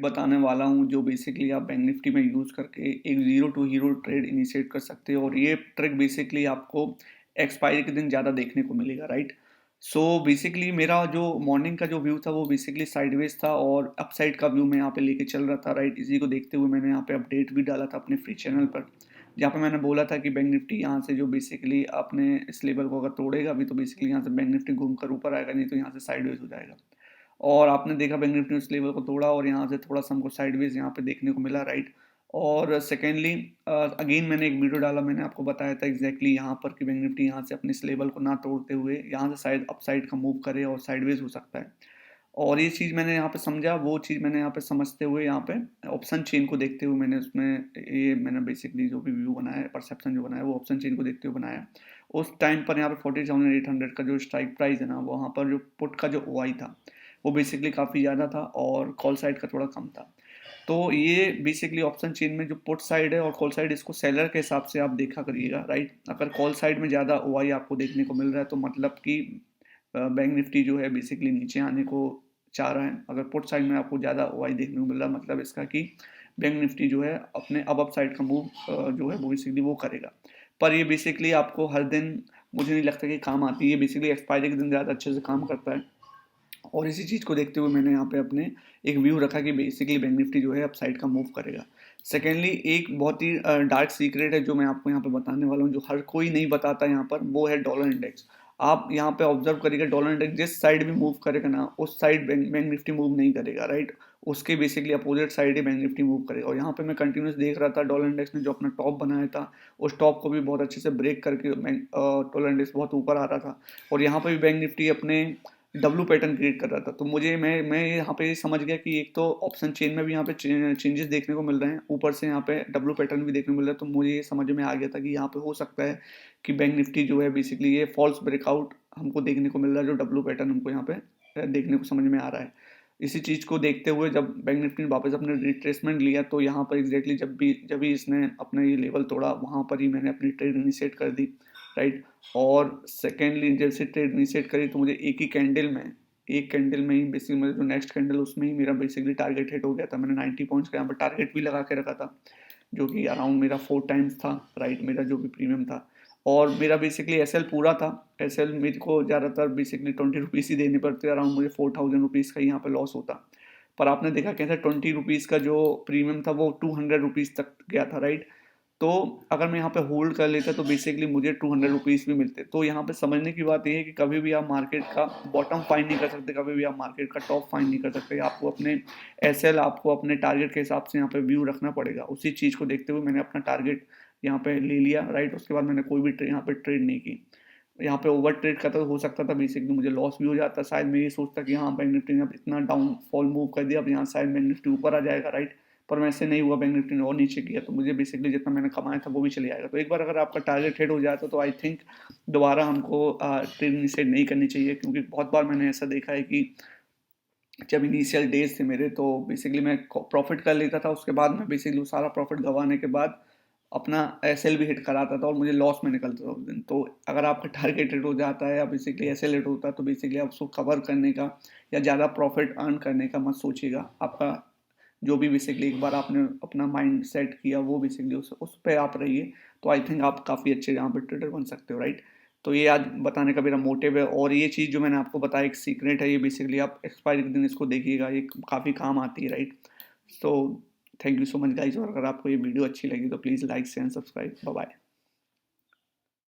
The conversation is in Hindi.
बताने वाला हूँ जो बेसिकली आप बैंक निफ्टी में यूज़ करके एक zero to hero trade initiate कर सकते हो और ये ट्रिक बेसिकली आपको एक्सपायरी के दिन ज़्यादा देखने को मिलेगा, राइट। सो बेसिकली मेरा जो मॉर्निंग का जो व्यू था वो बेसिकली साइडवेज था और अपसाइड का व्यू मैं यहाँ पे लेके चल रहा था, राइट। इसी को देखते हुए मैंने यहाँ पे अपडेट भी डाला था अपने फ्री चैनल पर, जहाँ पे मैंने बोला था कि बैंक निफ्टी यहाँ से जो बेसिकली अपने इस लेवल को अगर तोड़ेगा भी तो बेसिकली यहाँ से बैंक निफ्टी घूम कर ऊपर आएगा, नहीं तो यहाँ से साइडवेज हो जाएगा। और आपने देखा बैंक निफ्टी ने उस लेवल को तोड़ा और यहाँ से थोड़ा सा हमको साइडवेज यहाँ पे देखने को मिला, राइट। और सेकेंडली अगेन मैंने एक वीडियो डाला, मैंने आपको बताया था एग्जैक्टली यहाँ पर कि बैंक निफ्टी यहाँ से अपने इस लेवल को ना तोड़ते हुए यहाँ से शायद अपसाइड का मूव करे और साइडवेज हो सकता है। और ये चीज़ मैंने यहाँ पे समझा, वो चीज़ मैंने यहाँ पे समझते हुए यहाँ पे ऑप्शन चेन को देखते हुए मैंने उसमें ये मैंने बेसिकली जो भी व्यू बनाया है, परसेप्शन जो बनाया वो ऑप्शन चेन को देखते हुए बनाया। उस टाइम पर यहाँ पे 40,800 का जो स्ट्राइक प्राइस है ना, वहाँ पर जो पुट का जो ओआई था वो बेसिकली काफ़ी ज़्यादा था और कॉल साइड का थोड़ा कम था। तो ये बेसिकली ऑप्शन चेन में जो पुट साइड है और कॉल साइड, इसको सेलर के हिसाब से आप देखा करिएगा, राइट। अगर कॉल साइड में ज़्यादा ओआई आपको देखने को मिल रहा है तो मतलब कि बैंक निफ्टी जो है बेसिकली नीचे आने को चाह रहा है। अगर पुट साइड में आपको ज़्यादा ओआई देखने को मिल रहा है मतलब इसका कि बैंक निफ्टी जो है अपने अप साइड का मूव जो है वो बेसिकली वो करेगा। पर ये बेसिकली आपको हर दिन मुझे नहीं लगता कि काम आती है, ये बेसिकली एक्सपायरी के दिन ज़्यादा अच्छे से काम करता है। और इसी चीज़ को देखते हुए मैंने यहाँ पे अपने एक व्यू रखा कि बेसिकली बैंक निफ्टी जो है अपसाइड का मूव करेगा। सेकेंडली एक बहुत ही डार्क सीक्रेट है जो मैं आपको यहाँ पे बताने वाला हूँ, जो हर कोई नहीं बताता यहाँ पर, वो है डॉलर इंडेक्स। आप यहाँ पे ऑब्जर्व करिएगा, डॉलर इंडेक्स जिस साइड भी मूव करेगा ना उस साइड बैंक निफ्टी मूव नहीं करेगा, राइट। उसके बेसिकली अपोजिट साइड ही बैंक निफ्टी मूव करेगा। और यहाँ पे मैं कंटिन्यूस देख रहा था डॉलर इंडेक्स ने जो अपना टॉप बनाया था उस टॉप को भी बहुत अच्छे से ब्रेक करके डॉलर इंडेक्स बहुत ऊपर आ रहा था। और यहाँ पे भी बैंक निफ्टी अपने डब्लू पैटर्न क्रिएट कर रहा था। तो मुझे मैं यहाँ पे समझ गया कि एक तो ऑप्शन चेन में भी यहाँ पे चेंजेस देखने को मिल रहे हैं, ऊपर से यहाँ पे डब्लू पैटर्न भी देखने को मिल रहा है। तो मुझे ये समझ में आ गया था कि यहाँ पे हो सकता है कि बैंक निफ्टी जो है बेसिकली ये फॉल्स ब्रेकआउट हमको देखने को मिल रहा है, जो डब्लू पैटर्न हमको यहाँ पे देखने को समझ में आ रहा है। इसी चीज़ को देखते हुए जब बैंक निफ्टी ने वापस अपने रिट्रेसमेंट लिया तो यहाँ पर एग्जैक्टली जब भी इसने अपना ये लेवल तोड़ा वहाँ पर ही मैंने अपनी ट्रेड इनिशिएट कर दी, राइट। और सेकेंडली जैसे ट्रेड इनिशिएट करी तो मुझे एक कैंडल में ही बेसिकली मेरा जो नेक्स्ट कैंडल उसमें ही मेरा बेसिकली टारगेट हिट हो गया था। मैंने 90 पॉइंट्स का यहाँ पर टारगेट भी लगा के रखा था, जो कि अराउंड मेरा 4 टाइम्स था, राइट, मेरा जो भी प्रीमियम था। और मेरा बेसिकली एसएल पूरा था। एसएल मेरे को ज़्यादातर बेसिकली 20 रुपीज़ ही देने पड़ते, अराउंड मुझे 4000 रुपीज़ का यहाँ पे लॉस होता। पर आपने देखा कैसे 20 रुपीज़ का जो प्रीमियम था वो 200 रुपीज़ तक गया था, राइट। तो अगर मैं यहाँ पे होल्ड कर लेता तो बेसिकली मुझे 200 रुपीज़ भी मिलते। तो यहाँ पे समझने की बात ये है कि कभी भी आप मार्केट का बॉटम फाइंड नहीं कर सकते, कभी भी आप मार्केट का टॉप फाइंड नहीं कर सकते। आपको अपने एसएल, आपको अपने टारगेट के हिसाब से यहाँ पे व्यू रखना पड़ेगा। उसी चीज़ को देखते हुए मैंने अपना टारगेट यहाँ पे ले लिया, राइट। उसके बाद मैंने कोई भी यहाँ पे ट्रेड नहीं की। यहाँ पे ओवर ट्रेड करता तो हो सकता था बेसिकली मुझे लॉस भी हो जाता। शायद मैं ये सोचता कि हाँ बैंक निफ्टी ने अब इतना डाउनफॉल मूव कर दिया, अब यहाँ शायद बैंक निफ्टी ऊपर आ जाएगा, राइट। पर वैसे नहीं हुआ, बैंक निफ्टी ने और नीचे किया तो मुझे बेसिकली जितना मैंने कमाया था वो भी चले जाएगा। तो एक बार अगर आपका टारगेट हिट हो जाता तो आई थिंक दोबारा हमको ट्रेड इनिशिएट नहीं करनी चाहिए, क्योंकि बहुत बार मैंने ऐसा देखा है कि जब इनिशियल डेज थे मेरे तो बेसिकली मैं प्रॉफिट कर लेता था, उसके बाद मैं बेसिकली सारा प्रॉफिट गंवाने के बाद अपना एसएल भी हिट कराता था और मुझे लॉस में निकलता था उस दिन। तो अगर आपका टारगेट हिट हो जाता है या बेसिकली एसएल हिट होता है तो बेसिकली आप उसको कवर करने का या ज़्यादा प्रॉफिट अर्न करने का मत सोचिएगा। आपका जो भी बेसिकली एक बार आपने अपना माइंड सेट किया वो बेसिकली उस पर आप रहिए, तो आई थिंक आप काफ़ी अच्छे यहाँ पर ट्रेडर बन सकते हो, राइट। तो ये आज बताने का मेरा मोटिव है। और ये चीज़ जो मैंने आपको बताया एक सीक्रेट है, ये बेसिकली आप एक्सपायरी के दिन इसको देखिएगा, ये काफ़ी काम आती है, right. So thank you so much guys. और अगर आपको ये वीडियो अच्छी लगी तो please like share and subscribe. Bye bye.